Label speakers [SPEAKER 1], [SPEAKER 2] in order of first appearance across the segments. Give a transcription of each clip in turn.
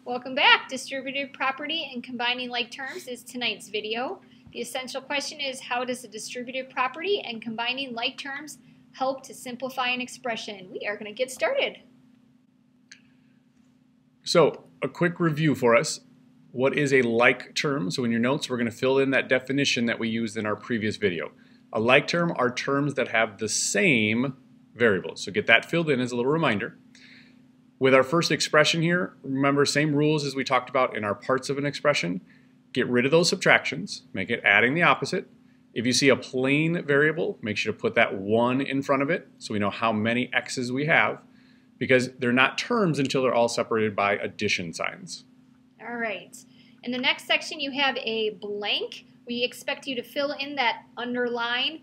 [SPEAKER 1] Welcome back. Distributive property and combining like terms is tonight's video. The essential question is, how does a distributive property and combining like terms help to simplify an expression? We are going to get started.
[SPEAKER 2] So a quick review for us. What is a like term? So in your notes, we're going to fill in that definition that we used in our previous video. A like term are terms that have the same variables. So get that filled in as a little reminder. With our first expression here, remember same rules as we talked about in our parts of an expression. Get rid of those subtractions, make it adding the opposite. If you see a plain variable, make sure to put that 1 in front of it so we know how many x's we have, because they're not terms until they're all separated by addition signs.
[SPEAKER 1] All right. In the next section, you have a blank. We expect you to fill in that underline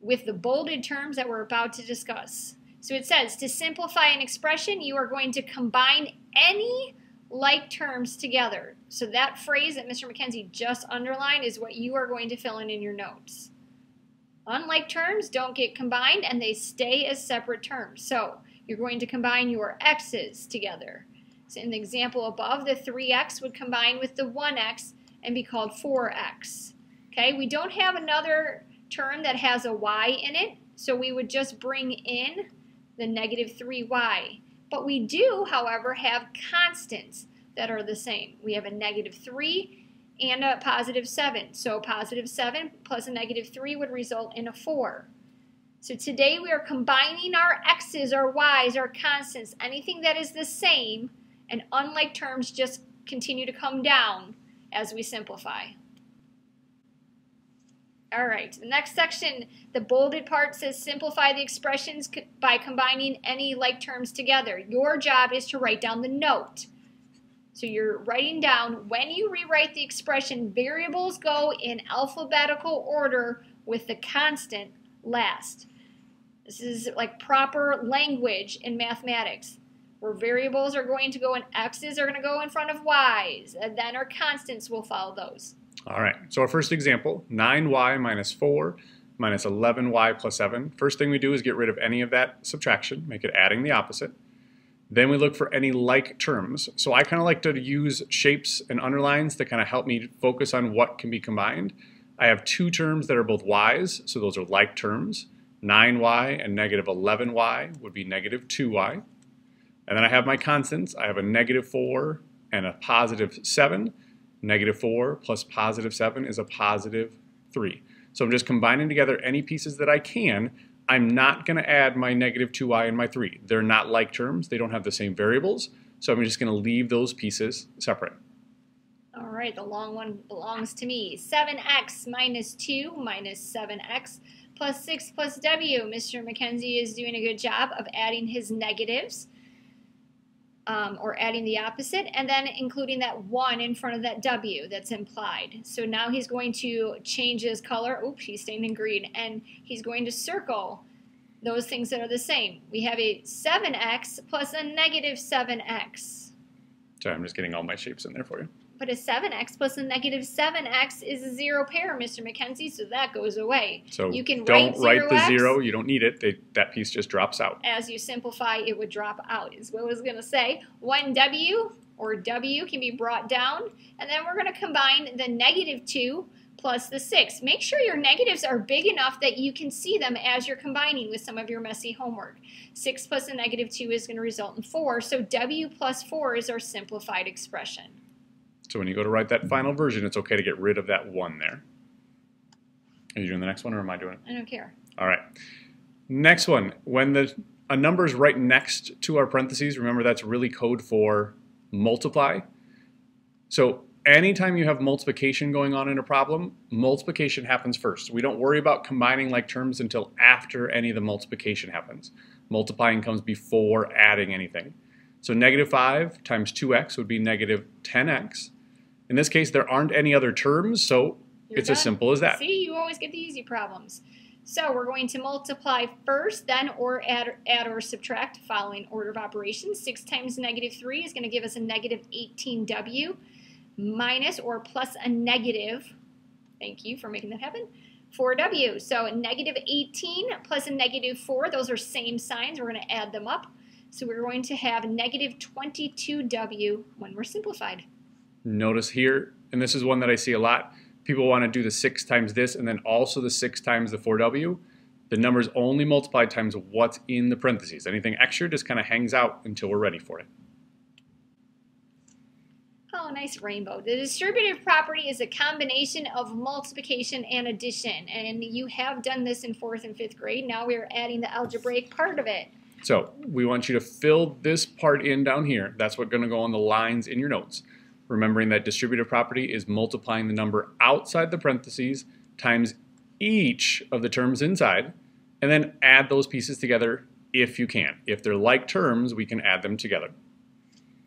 [SPEAKER 1] with the bolded terms that we're about to discuss. So it says, to simplify an expression, you are going to combine any like terms together. So that phrase that Mr. McKenzie just underlined is what you are going to fill in your notes. Unlike terms don't get combined and they stay as separate terms. So you're going to combine your x's together. So in the example above, the 3x would combine with the 1x and be called 4x. Okay, we don't have another term that has a y in it, so we would just bring in the negative 3y. But we do, however, have constants that are the same. We have a negative 3 and a positive 7. So positive 7 plus a negative 3 would result in a 4. So today we are combining our x's, our y's, our constants, anything that is the same, and unlike terms just continue to come down as we simplify. All right, the next section, the bolded part says simplify the expressions by combining any like terms together. Your job is to write down the note. So you're writing down, when you rewrite the expression, variables go in alphabetical order with the constant last. This is like proper language in mathematics, where variables are going to go in x's are going to go in front of y's, and then our constants will follow those.
[SPEAKER 2] All right, so our first example, 9y minus 4 minus 11y plus 7. First thing we do is get rid of any of that subtraction, make it adding the opposite. Then we look for any like terms. So I kind of like to use shapes and underlines to kind of help me focus on what can be combined. I have two terms that are both y's, so those are like terms. 9y and negative 11y would be negative 2y. And then I have my constants. I have a negative 4 and a positive 7. Negative 4 plus positive 7 is a positive 3. So I'm just combining together any pieces that I can. I'm not going to add my negative 2y and my 3. They're not like terms. They don't have the same variables. So I'm just going to leave those pieces separate.
[SPEAKER 1] All right, the long one belongs to me. 7x minus 2 minus 7x plus 6 plus w. Mr. McKenzie is doing a good job of adding his negatives. Or adding the opposite, and then including that 1 in front of that w that's implied. So now he's going to change his color. Oops, he's staying in green, and he's going to circle those things that are the same. We have a 7x plus a negative 7x.
[SPEAKER 2] Sorry, I'm just getting all my shapes in there for you.
[SPEAKER 1] But a 7x plus a negative 7x is a zero pair, Mr. McKenzie, so that goes away.
[SPEAKER 2] So
[SPEAKER 1] you can
[SPEAKER 2] don't write the
[SPEAKER 1] 0x.
[SPEAKER 2] 0. You don't need it. That piece just drops out.
[SPEAKER 1] As you simplify, it would drop out, is what I was going to say. 1w, or w, can be brought down. And then we're going to combine the negative 2 plus the 6. Make sure your negatives are big enough that you can see them as you're combining with some of your messy homework. 6 plus a negative 2 is going to result in 4. So w plus 4 is our simplified expression.
[SPEAKER 2] So when you go to write that final version, it's okay to get rid of that 1 there. Are you doing the next one, or am I doing it?
[SPEAKER 1] I don't care.
[SPEAKER 2] All right. Next one. When a number is right next to our parentheses, remember that's really code for multiply. So anytime you have multiplication going on in a problem, multiplication happens first. We don't worry about combining like terms until after any of the multiplication happens. Multiplying comes before adding anything. So negative 5 times 2x would be negative 10x. In this case, there aren't any other terms, so it's as simple as that.
[SPEAKER 1] See, you always get the easy problems. So we're going to multiply first, then or add or subtract, following order of operations. 6 times negative 3 is going to give us a negative 18w minus or plus a negative, thank you for making that happen, 4w. So negative 18 plus a negative 4, those are same signs. We're going to add them up. So we're going to have negative 22w when we're simplified.
[SPEAKER 2] Notice here, and this is one that I see a lot, people want to do the 6 times this and then also the 6 times the 4w. The number's only multiplied times what's in the parentheses. Anything extra just kind of hangs out until we're ready for it.
[SPEAKER 1] Oh, nice rainbow. The distributive property is a combination of multiplication and addition. And you have done this in 4th and 5th grade. Now we're adding the algebraic part of it.
[SPEAKER 2] So we want you to fill this part in down here. That's what's going to go on the lines in your notes. Remembering that distributive property is multiplying the number outside the parentheses times each of the terms inside, and then add those pieces together if you can. If they're like terms, we can add them together.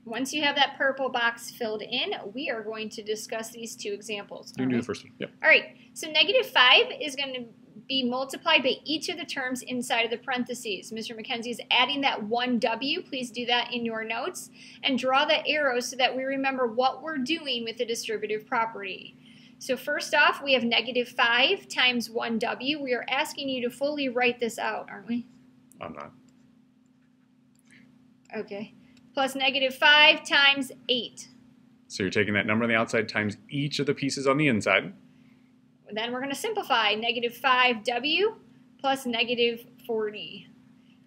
[SPEAKER 1] Once you have that purple box filled in, we are going to discuss these 2 examples.
[SPEAKER 2] You can do the first one. Yep.
[SPEAKER 1] All right, so negative 5 is going to be multiplied by each of the terms inside of the parentheses. Mr. McKenzie is adding that 1w. Please do that in your notes. And draw the arrows so that we remember what we're doing with the distributive property. So first off, we have negative 5 times 1w. We are asking you to fully write this out, aren't we?
[SPEAKER 2] I'm not.
[SPEAKER 1] Okay. Plus negative 5 times 8.
[SPEAKER 2] So you're taking that number on the outside times each of the pieces on the inside.
[SPEAKER 1] Then we're going to simplify negative 5w plus negative 40.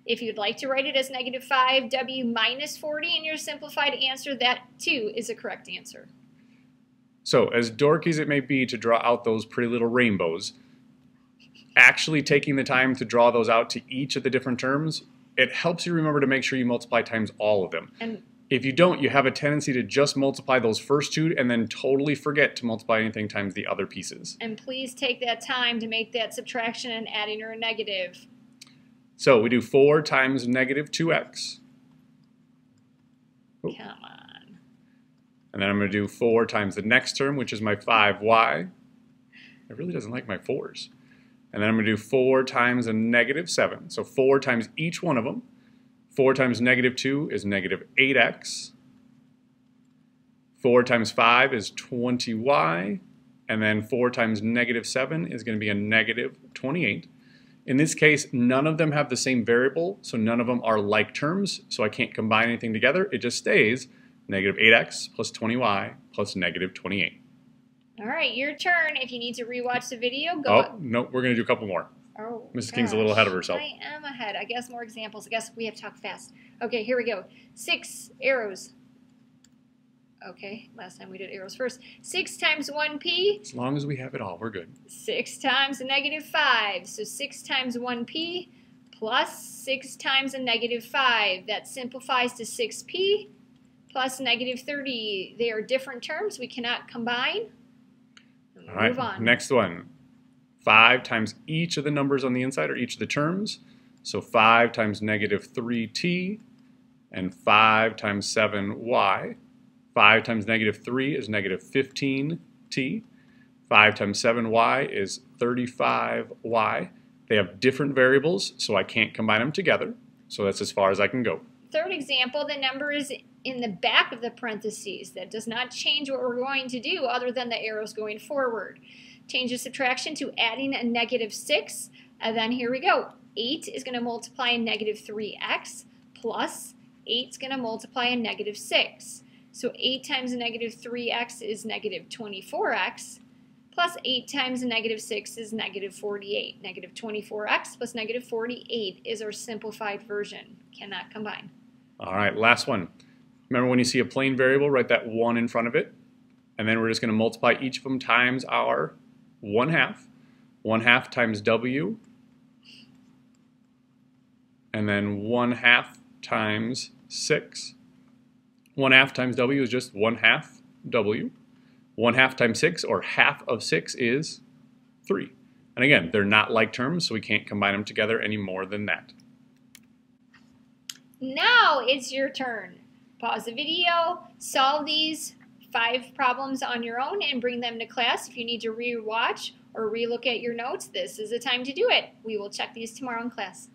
[SPEAKER 1] If you'd like to write it as negative 5w minus 40 in your simplified answer, that too is a correct answer.
[SPEAKER 2] So as dorky as it may be to draw out those pretty little rainbows, actually taking the time to draw those out to each of the different terms, it helps you remember to make sure you multiply times all of them. And if you don't, you have a tendency to just multiply those first 2 and then totally forget to multiply anything times the other pieces.
[SPEAKER 1] And please take that time to make that subtraction and adding or a negative.
[SPEAKER 2] So we do 4 times negative 2x.
[SPEAKER 1] Oh. Come on.
[SPEAKER 2] And then I'm going to do 4 times the next term, which is my 5y. It really doesn't like my 4s. And then I'm going to do 4 times a negative 7. So 4 times each one of them. 4 times negative 2 is negative 8x. 4 times 5 is 20y. And then 4 times negative 7 is going to be a negative 28. In this case, none of them have the same variable, so none of them are like terms, so I can't combine anything together. It just stays negative 8x plus 20y plus negative 28.
[SPEAKER 1] All right, your turn. If you need to rewatch the video, go.
[SPEAKER 2] Oh, no, we're going to do a couple more.
[SPEAKER 1] Oh,
[SPEAKER 2] Mrs. King's a little ahead of herself.
[SPEAKER 1] I am ahead. I guess more examples. I guess we have to talk fast. Okay, here we go. 6 arrows. Okay, last time we did arrows first. 6 times 1p.
[SPEAKER 2] As long as we have it all, we're good.
[SPEAKER 1] 6 times a negative 5. So 6 times 1p plus 6 times a negative 5. That simplifies to 6p plus negative 30. They are different terms. We cannot combine.
[SPEAKER 2] All right,
[SPEAKER 1] move on.
[SPEAKER 2] Next one. 5 times each of the numbers on the inside, or each of the terms. So 5 times negative 3t, and 5 times 7y. 5 times negative 3 is negative 15t. 5 times 7y is 35y. They have different variables, so I can't combine them together. So that's as far as I can go.
[SPEAKER 1] Third example, the number is in the back of the parentheses. That does not change what we're going to do other than the arrows going forward. Change the subtraction to adding a negative 6, and then here we go. 8 is going to multiply a negative 3x, plus 8 is going to multiply a negative 6. So 8 times a negative 3x is negative 24x, plus 8 times a negative 6 is negative 48. Negative 24x plus negative 48 is our simplified version. Cannot combine.
[SPEAKER 2] All right, last one. Remember when you see a plain variable, write that 1 in front of it, and then we're just going to multiply each of them times our 1/2. 1/2 times w, and then 1/2 times 6. 1/2 times w is just 1/2 w. 1/2 times 6, or half of 6, is 3. And again, they're not like terms, so we can't combine them together any more than that.
[SPEAKER 1] Now it's your turn. Pause the video, solve these 5 problems on your own, and bring them to class. If you need to re-watch or re-look at your notes, this is the time to do it. We will check these tomorrow in class.